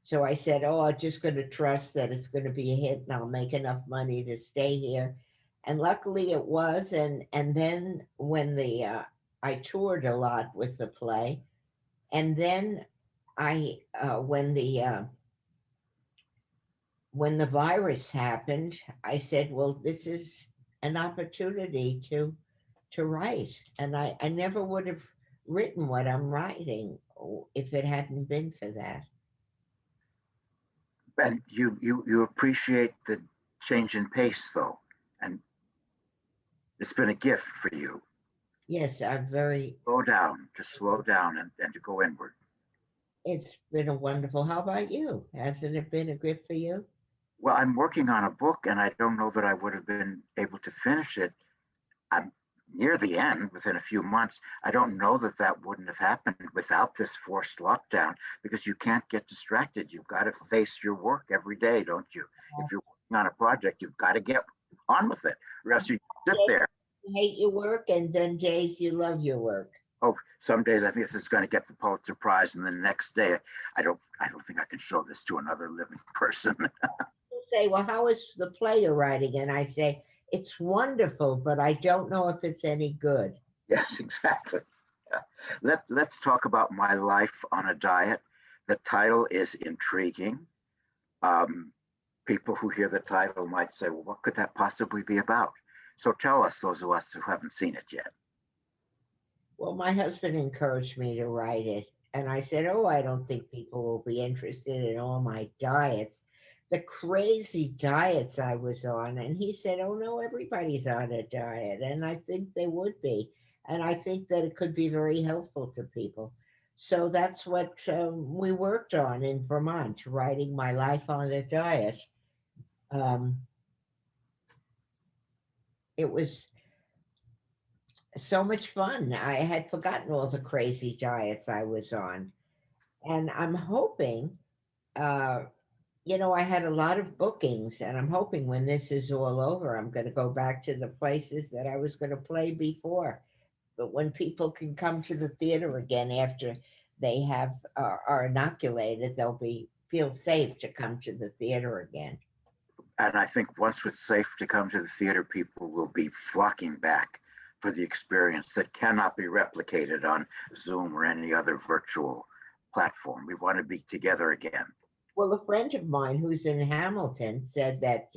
So I said, "Oh, I'm just going to trust that it's going to be a hit, and I'll make enough money to stay here." And luckily it was. And then when the I toured a lot with the play, and then I when the virus happened, I said, "Well, this is an opportunity to write," and I never would have written what I'm writing if it hadn't been for that. And you appreciate the change in pace, though, and it's been a gift for you. Yes, I'm very. Slow down and to go inward. It's been a wonderful. How about you? Hasn't it been a gift for you? Well, I'm working on a book, and I don't know that I would have been able to finish it. I'm near the end within a few months. I don't know that that wouldn't have happened without this forced lockdown, because you can't get distracted. You've got to face your work every day, don't you? If you're working on a project, you've got to get on with it, or else you sit there. You hate your work, and then days you love your work. Oh, some days I think this is going to get the Pulitzer Prize, and the next day I don't think I can show this to another living person. People say, "Well, how is the play you're writing?" And I say, "It's wonderful, but I don't know if it's any good." Yes, exactly. Let's talk about My Life on a Diet. The title is intriguing. Um, People who hear the title might say, well, what could that possibly be about? So tell us, those of us who haven't seen it yet. Well, my husband encouraged me to write it. And I said, "Oh, I don't think people will be interested in all my diets." the crazy diets I was on. And he said, oh no, everybody's on a diet. And I think they would be. And I think that it could be very helpful to people. So that's what we worked on in Vermont, writing My Life on a Diet. It was so much fun. I had forgotten all the crazy diets I was on. And I'm hoping, uh, I had a lot of bookings, and I'm hoping when this is all over, I'm going to go back to the places that I was going to play before. But when people can come to the theater again after they have are inoculated, they'll feel safe to come to the theater again. And I think once it's safe to come to the theater, people will be flocking back for the experience that cannot be replicated on Zoom or any other virtual platform. We want to be together again. Well, a friend of mine who's in Hamilton said that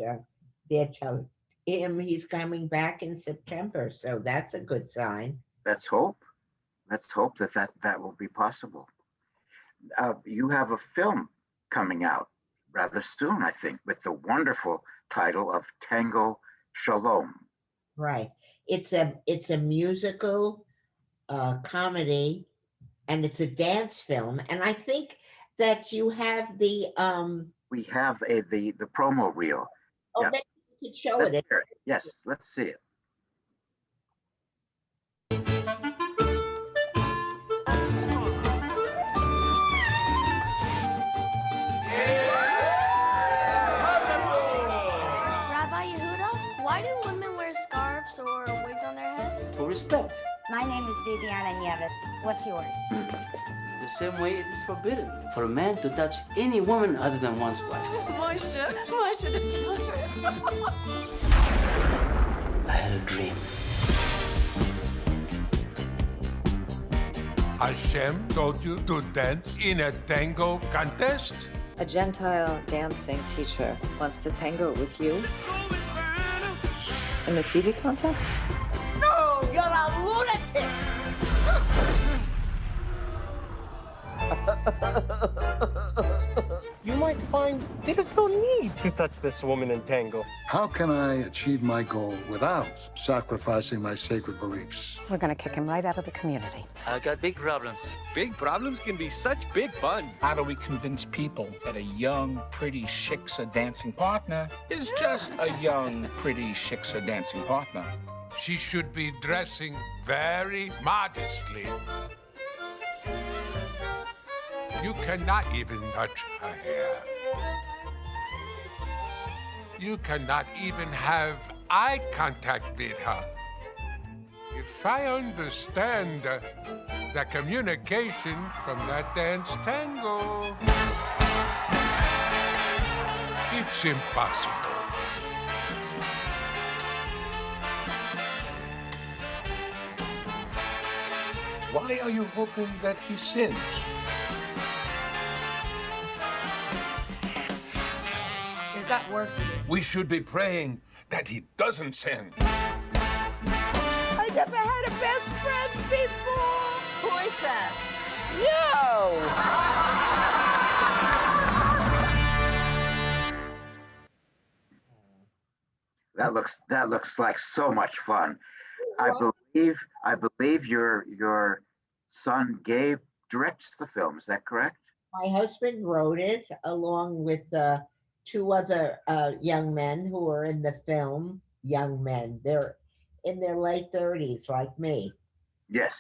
they're telling him he's coming back in September. So that's a good sign. Let's hope. Let's hope that will be possible. You have a film coming out rather soon, I think, with the wonderful title of Tango Shalom. Right. It's a musical comedy, and it's a dance film. And I think that you have the we have the promo reel. Oh, yeah. Maybe you could show it. Yes, let's see it. Why do women wear scarves or wigs on their heads? For respect. My name is Viviana Nieves. What's yours? The same way it is forbidden for a man to touch any woman other than one's wife. Marsha, the children. I had a dream. Hashem told you to dance in a tango contest? A Gentile dancing teacher wants to tango with you? In a TV contest? No, you're a lunatic! You might find there's no need to touch this woman in tango. How can I achieve my goal without sacrificing my sacred beliefs? We're gonna kick him right out of the community. I got big problems. Big problems can be such big fun. How do we convince people that a young, pretty shiksa dancing partner is just a young, pretty shiksa dancing partner? She should be dressing very modestly. You cannot even touch her hair. You cannot even have eye contact with her. If I understand the communication from that dance tango, it's impossible. Why are you hoping that he sins? We've got work to do. We should be praying that he doesn't sin. I never had a best friend before. Who is that? You! That looks like so much fun. I believe your son Gabe directs the film. Is that correct? My husband wrote it along with two other young men who are in the film. Young men, they're in their late 30s, like me. Yes.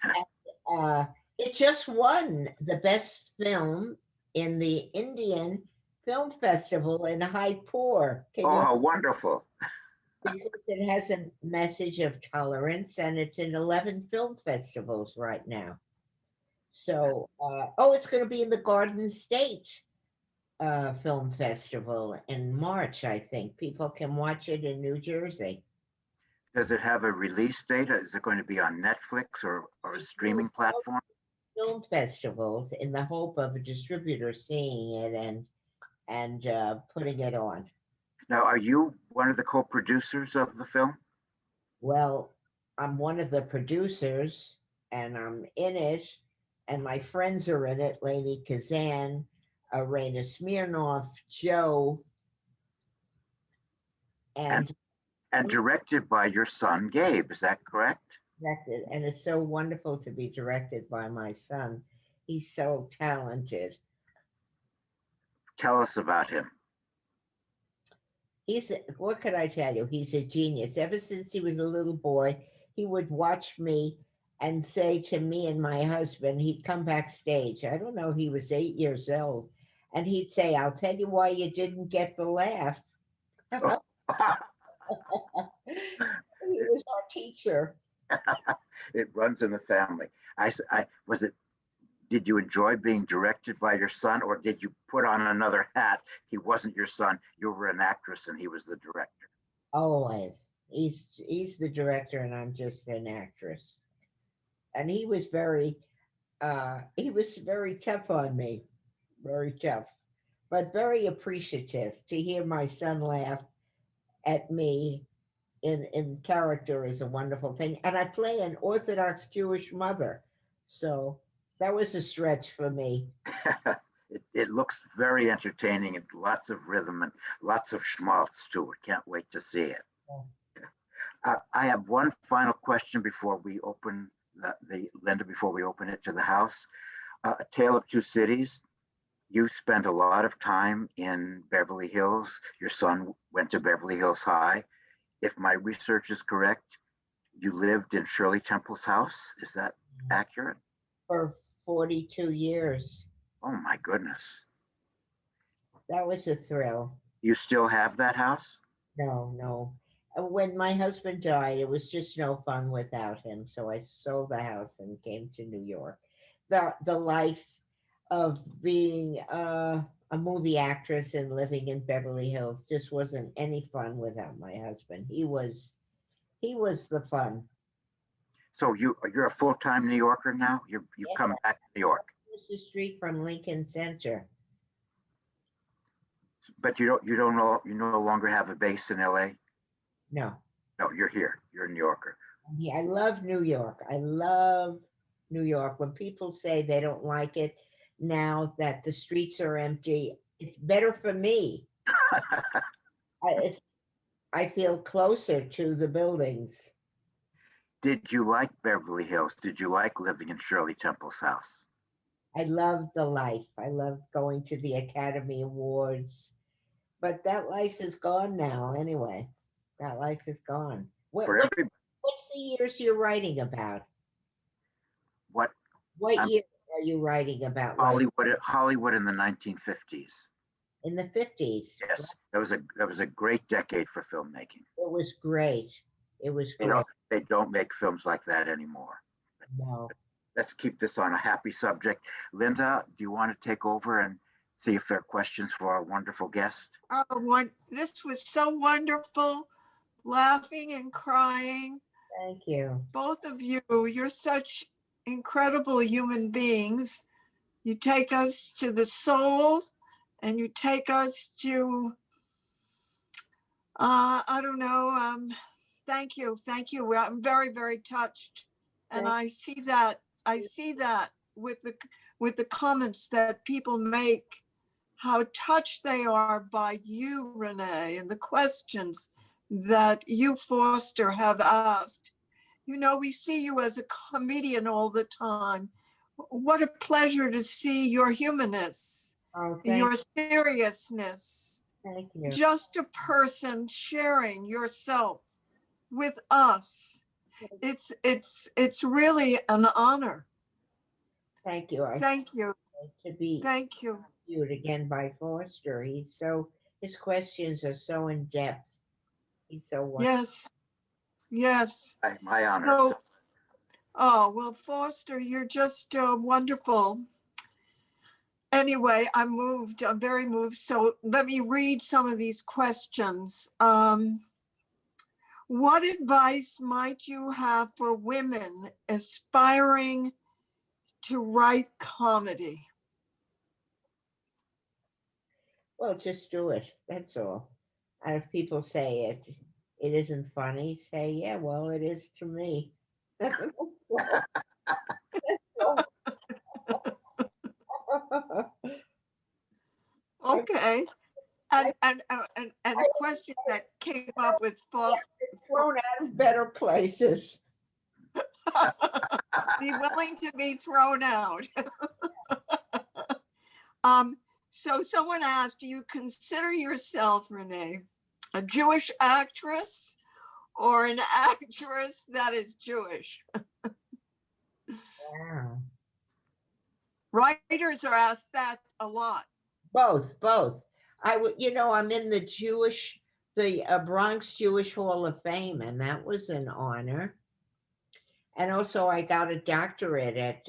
And, it just won the best film in the Indian Film Festival in Jaipur. Oh, how wonderful. Because it has a message of tolerance, and it's in 11 film festivals right now. So, it's going to be in the Garden State Film Festival in March, I think. People can watch it in New Jersey. Does it have a release date? Is it going to be on Netflix or a streaming platform? Film festivals in the hope of a distributor seeing it and putting it on. Now, are you one of the co-producers of the film? Well, I'm one of the producers, and I'm in it, and my friends are in it, Lady Kazan, Rene Smirnoff, Joe, and directed by your son, Gabe. Is that correct? directed. And it's so wonderful to be directed by my son. He's so talented. Tell us about him. What could I tell you? He's a genius. Ever since he was a little boy, he would watch me and say to me and my husband, he'd come backstage. I don't know, he was 8 years old. And he'd say, I'll tell you why you didn't get the laugh. He was our teacher. It runs in the family. Did you enjoy being directed by your son, or did you put on another hat? He wasn't your son. You were an actress and he was the director. Always. He's the director and I'm just an actress. And he was very tough on me. Very tough. But very appreciative. To hear my son laugh at me in character is a wonderful thing. And I play an Orthodox Jewish mother. So that was a stretch for me. It looks very entertaining and lots of rhythm and lots of schmaltz to it. Can't wait to see it. Yeah. I have one final question before we open Linda, before we open it to the house. A Tale of Two Cities. You spent a lot of time in Beverly Hills. Your son went to Beverly Hills High. If my research is correct, you lived in Shirley Temple's house. Is that accurate? For 42 years. Oh my goodness. That was a thrill. You still have that house? No. When my husband died, it was just no fun without him. So I sold the house and came to New York. The life of being a movie actress and living in Beverly Hills just wasn't any fun without my husband. He was the fun. So you're a full-time New Yorker now? You've come back to New York. Across the street from Lincoln Center. But you no longer have a base in LA? No. No, you're here. You're a New Yorker. I love New York. I love New York. When people say they don't like it now that the streets are empty, it's better for me. I feel closer to the buildings. Did you like Beverly Hills? Did you like living in Shirley Temple's house? I loved the life. I loved going to the Academy Awards. But that life is gone now anyway. That life is gone. What's the years you're writing about? What year are you writing about? Hollywood in the 1950s. In the 50s? Yes. That was a great decade for filmmaking. It was great. It was great. They don't make films like that anymore. No. Let's keep this on a happy subject. Linda, do you want to take over and see if there are questions for our wonderful guest? This was so wonderful, laughing and crying. Thank you. Both of you, you're such incredible human beings. You take us to the soul and you take us to, I don't know, thank you. I'm very, very touched. And I see that with the comments that people make, how touched they are by you, Rene, and the questions that you, Foster, have asked. You know, we see you as a comedian all the time. What a pleasure to see your humanness, your seriousness. Thank you. Just a person sharing yourself with us. It's really an honor. Thank you. Thank you. Thank you. Viewed again by Foster. His questions are so in depth. He's so wonderful. Yes. My honor. Well, Foster, you're just wonderful. Anyway, I'm very moved. So let me read some of these questions. What advice might you have for women aspiring to write comedy? Well, just do it. That's all. And if people say it isn't funny, say, yeah, well, it is to me. Okay. And a question that came up with false. Thrown out of better places. Be willing to be thrown out. So someone asked, do you consider yourself, Rene, a Jewish actress or an actress that is Jewish? Wow. Writers are asked that a lot. Both. I'm in the Bronx Jewish Hall of Fame, and that was an honor. And also I got a doctorate at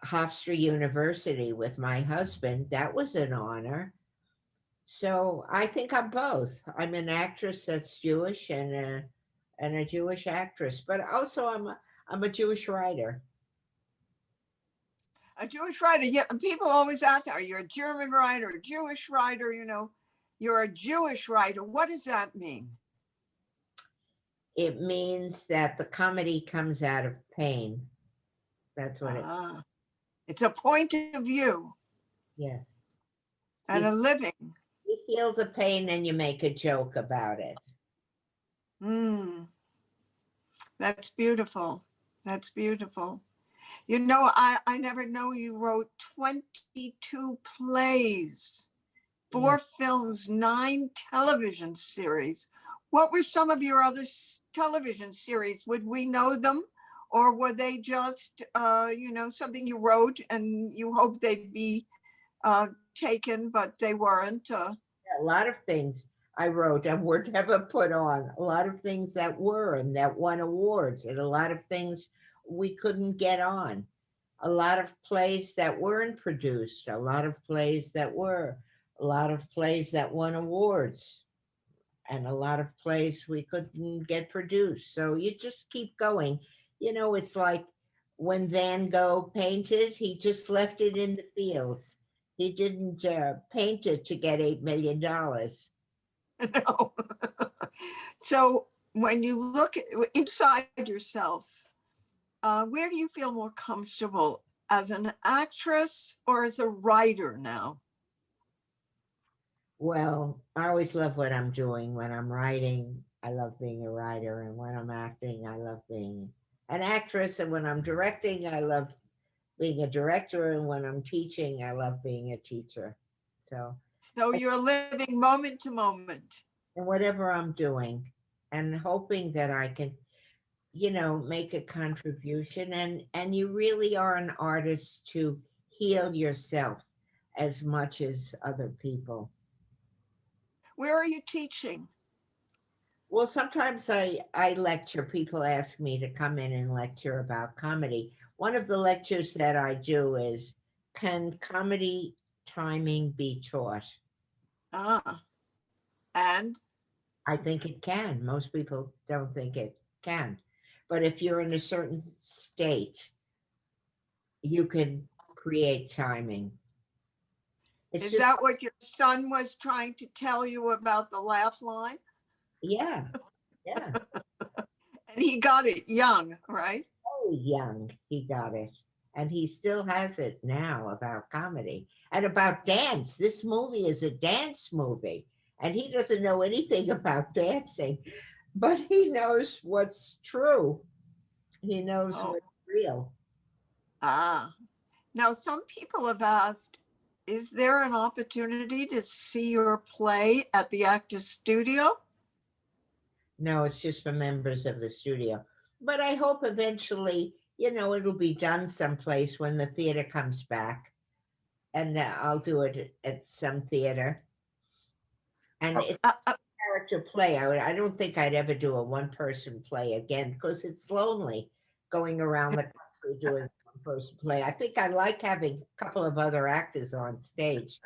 Hofstra University with my husband. That was an honor. So I think I'm both. I'm an actress that's Jewish and a Jewish actress, but also I'm a Jewish writer. A Jewish writer. Yeah, people always ask, are you a German writer, a Jewish writer? You're a Jewish writer. What does that mean? It means that the comedy comes out of pain. That's what it's a point of view. Yes. And a living. You feel the pain and you make a joke about it. That's beautiful. That's beautiful. I never know you wrote 22 plays, 4 films, 9 television series. What were some of your other television series? Would we know them? Or were they just, something you wrote and you hoped they'd be taken, but they weren't? A lot of things I wrote and were never put on. A lot of things that were and that won awards, and a lot of things we couldn't get on. A lot of plays that weren't produced, a lot of plays that were, a lot of plays that won awards, and a lot of plays we couldn't get produced. So you just keep going. It's like when Van Gogh painted, he just left it in the fields. He didn't paint it to get $8 million. No. So when you look inside yourself, where do you feel more comfortable, as an actress or as a writer now? Well, I always love what I'm doing. When I'm writing, I love being a writer. And when I'm acting, I love being an actress. And when I'm directing, I love being a director. And when I'm teaching, I love being a teacher. So you're living moment to moment. And whatever I'm doing, and hoping that I can, make a contribution. And you really are an artist to heal yourself as much as other people. Where are you teaching? Well, sometimes I lecture. People ask me to come in and lecture about comedy. One of the lectures that I do is, can comedy timing be taught? And? I think it can. Most people don't think it can. But if you're in a certain state, you can create timing. Is that what your son was trying to tell you about the laugh line? Yeah. And he got it young, right? Very young, he got it. And he still has it now about comedy and about dance. This movie is a dance movie, and he doesn't know anything about dancing, but he knows what's true. He knows what's real. Now some people have asked, is there an opportunity to see your play at the Actors Studio? No, it's just for members of the studio. But I hope eventually, it'll be done someplace when the theater comes back. And I'll do it at some theater. And it's a character play. I don't think I'd ever do a one-person play again, because it's lonely going around the country doing a one-person play. I think I like having a couple of other actors on stage.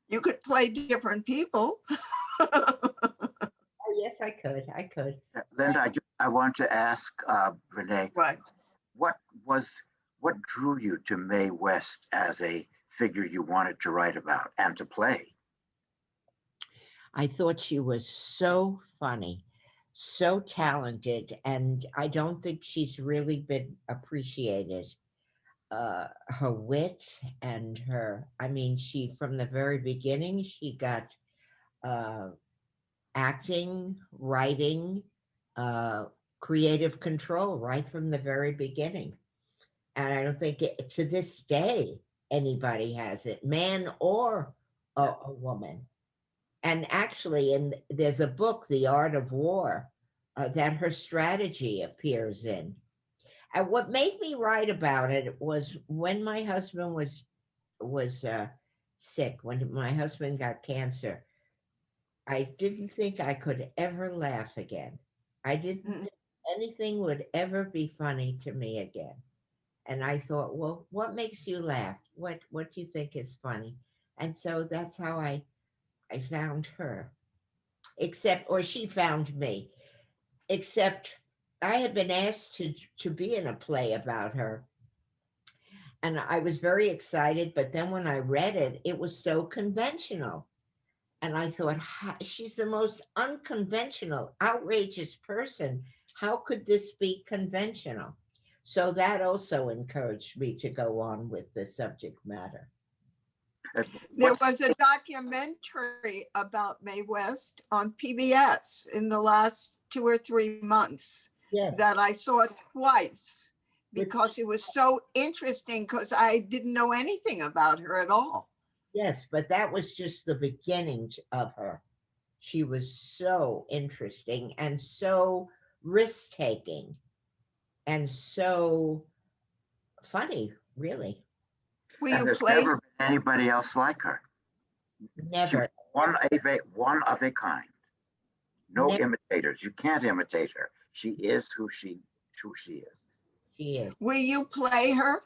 You could play different people. Oh, yes, I could. Linda, I want to ask Rene, right. What drew you to Mae West as a figure you wanted to write about and to play? I thought she was so funny, so talented, and I don't think she's really been appreciated. her wit and she, from the very beginning, she got acting, writing, creative control right from the very beginning. And I don't think to this day anybody has it, man or a woman. And actually, there's a book, The Art of War, that her strategy appears in. And what made me write about it was when my husband was sick, when my husband got cancer. I didn't think I could ever laugh again. I didn't think anything would ever be funny to me again. And I thought, well, what makes you laugh? What do you think is funny? And so that's how I found her. Or she found me. Except I had been asked to be in a play about her. And I was very excited, but then when I read it, it was so conventional. And I thought, she's the most unconventional, outrageous person. How could this be conventional? So that also encouraged me to go on with the subject matter. There was a documentary about Mae West on PBS in the last 2 or 3 months that I saw twice because it was so interesting because I didn't know anything about her at all. Yes, but that was just the beginning of her. She was so interesting and so risk-taking and so funny, really. There's never been anybody else like her. Never. One of a kind. No imitators. You can't imitate her. She is who she is. She is. Will you play her?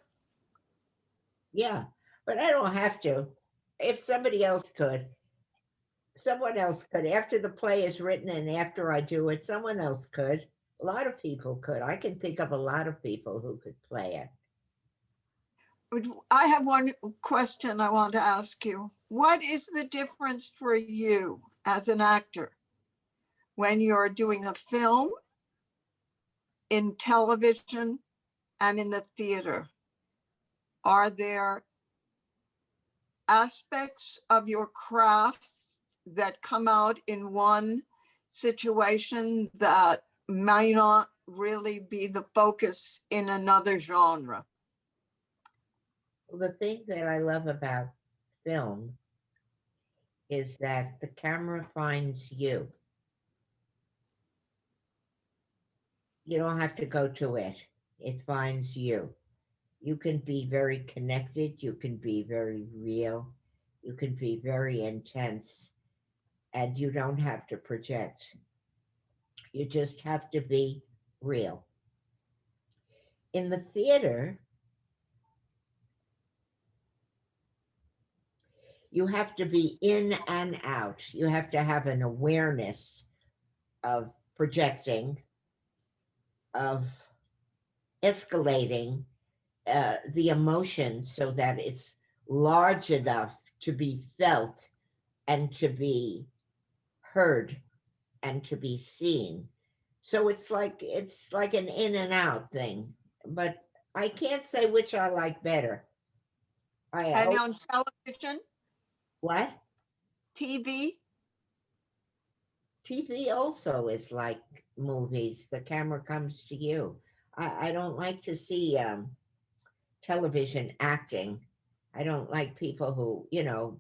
Yeah, but I don't have to. If somebody else could, someone else could. After the play is written and after I do it, someone else could. A lot of people could. I can think of a lot of people who could play it. I have one question I want to ask you. What is the difference for you as an actor when you're doing a film, in television, and in the theater? Are there aspects of your crafts that come out in one situation that may not really be the focus in another genre? The thing that I love about film is that the camera finds you. You don't have to go to it. It finds you. You can be very connected. You can be very real. You can be very intense. And you don't have to project. You just have to be real. In the theater, you have to be in and out. You have to have an awareness of projecting, of escalating the emotion so that it's large enough to be felt and to be heard and to be seen. So it's like an in and out thing, but I can't say which I like better. And on television? What? TV? TV also is like movies. The camera comes to you. I don't like to see television acting. I don't like people who,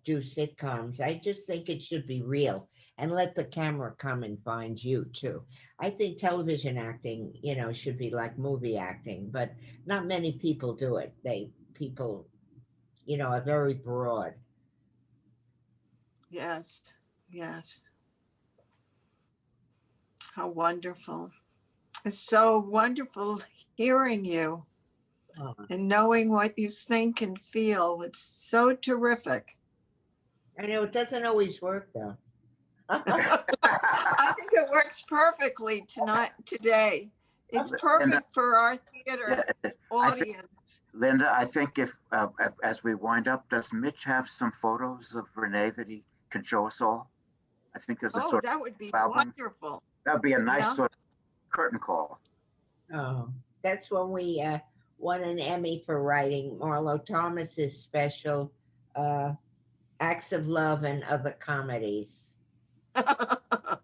do sitcoms. I just think it should be real and let the camera come and find you too. I think television acting, should be like movie acting, but not many people do it. People, are very broad. Yes, yes. How wonderful. It's so wonderful hearing you and knowing what you think and feel. It's so terrific. I know it doesn't always work though. I think it works perfectly today. It's perfect for our theater audience. Linda, I think if as we wind up, does Mitch have some photos of Rene that he can show us all? I think there's a sort that would be album. Wonderful. That would be a nice sort of curtain call. Oh, that's when won an Emmy for writing Marlo Thomas's special, Acts of Love and Other Comedies. I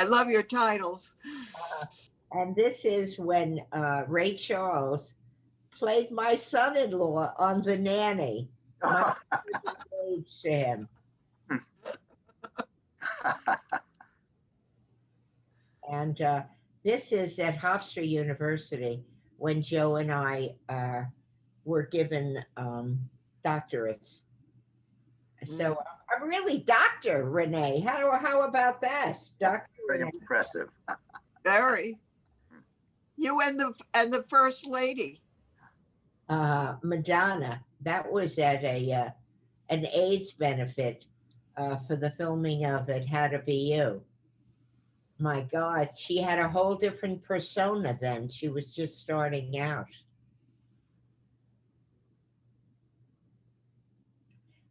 love your titles. And this is when Ray Charles played my son-in-law on The Nanny. My son was engaged to him. And this is at Hofstra University when Joe and I were given doctorates. So I'm really Dr. Rene. How about that, Dr. Very Rene? impressive. Very. You and the first lady. Madonna. That was at an AIDS benefit for the filming of It Had to Be You. My God, she had a whole different persona then. She was just starting out.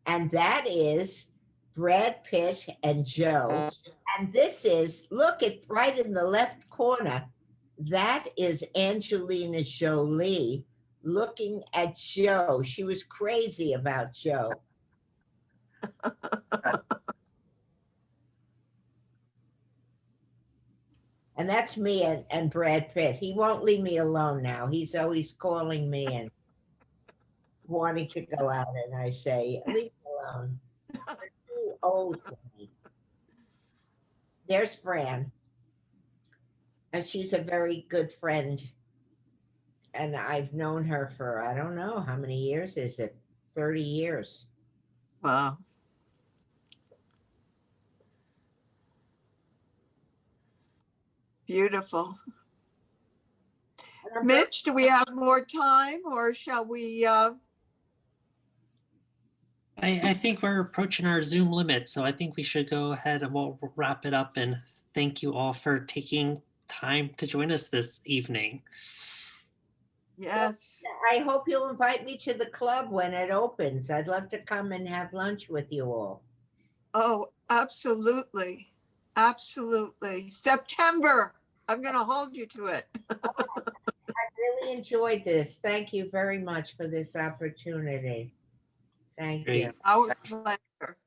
And that is Brad Pitt and Joe. And this is, look at right in the left corner, that is Angelina Jolie looking at Joe. She was crazy about Joe. And that's me and Brad Pitt. He won't leave me alone now. He's always calling me and wanting to go out. And I say, leave me alone. You're too old for me. There's Fran. And she's a very good friend. And I've known her for, I don't know, how many years is it? 30 years. Wow. Beautiful. Mitch, do we have more time or shall we? I think we're approaching our Zoom limit, so I think we should go ahead and we'll wrap it up. And thank you all for taking time to join us this evening. Yes. I hope you'll invite me to the club when it opens. I'd love to come and have lunch with you all. Oh, absolutely. Absolutely. September. I'm going to hold you to it. I really enjoyed this. Thank you very much for this opportunity. Thank you. Our pleasure.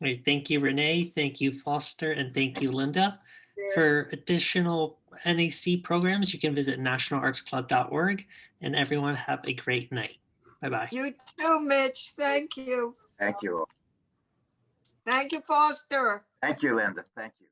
Great. Thank you, Renee. Thank you, Foster. And thank you, Linda. For additional NAC programs, you can visit nationalartsclub.org. And everyone have a great night. Bye-bye. You too, Mitch. Thank you. Thank you. Thank you, Foster. Thank you, Linda. Thank you.